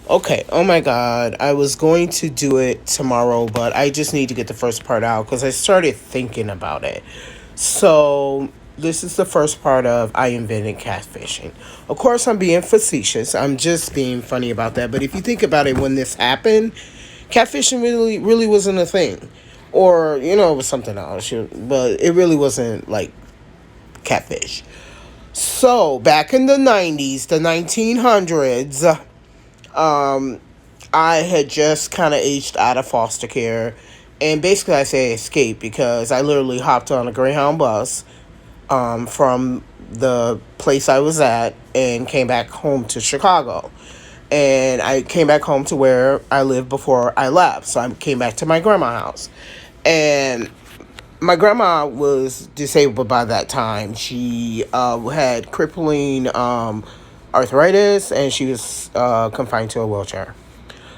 Okay, oh my god, I was going to do it tomorrow, but I just need to get the first part out because I started thinking about it. So, this is the first part of I invented catfishing. Of course, I'm being facetious. I'm just being funny about that. But if you think about it, when this happened, catfishing really wasn't a thing. Or, it was something else. But it really wasn't like catfish. So, back in the 90s, the 1900s, um, I had just kind of aged out of foster care. And basically, I say escape because I literally hopped on a Greyhound bus from the place I was at and came back home to Chicago. And I came back home to where I lived before I left. So I came back to my grandma's house. And my grandma was disabled by that time. She had crippling arthritis and she was confined to a wheelchair.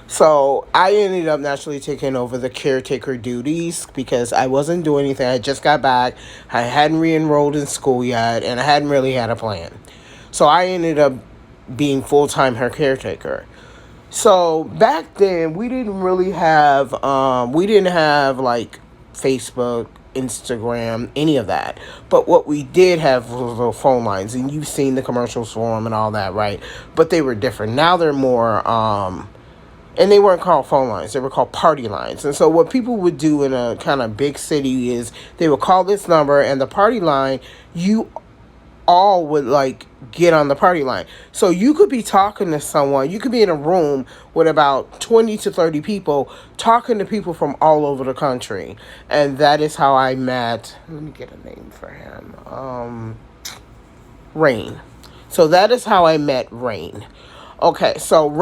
So I ended up naturally taking over the caretaker duties because I wasn't doing anything. I just got back. I hadn't re-enrolled in school yet, and I hadn't really had a plan. So I ended up being full-time her caretaker. So back then we didn't have like Facebook, Instagram, any of that. But what we did have was the phone lines, and you've seen the commercials for them and all that, right? But they were different. Now they're more and they weren't called phone lines, they were called party lines. And so what people would do in a kind of big city is they would call this number, and the party line, you all would like get on the party line. So you could be talking to someone, you could be in a room with about 20 to 30 people talking to people from all over the country. And that is how I met, let me get a name for him, Rain. So that is how I met Rain. Okay, so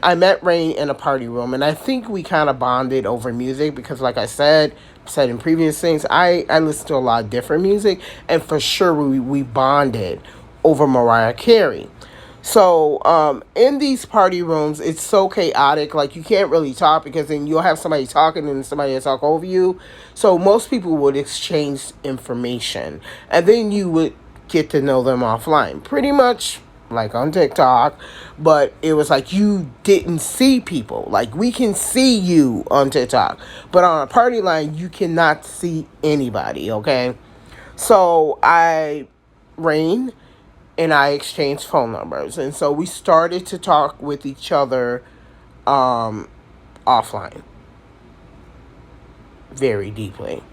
I met Rain in a party room, and I think we kind of bonded over music because, like I said in previous things, I listen to a lot of different music, and for sure we bonded over Mariah Carey. So, in these party rooms, it's so chaotic, like you can't really talk because then you'll have somebody talking and somebody will talk over you. So most people would exchange information, and then you would get to know them offline. Pretty much like on TikTok, but it was like you didn't see people. Like we can see you on TikTok, but on a party line, you cannot see anybody, okay? So Rain and I exchanged phone numbers, and so we started to talk with each other offline very deeply.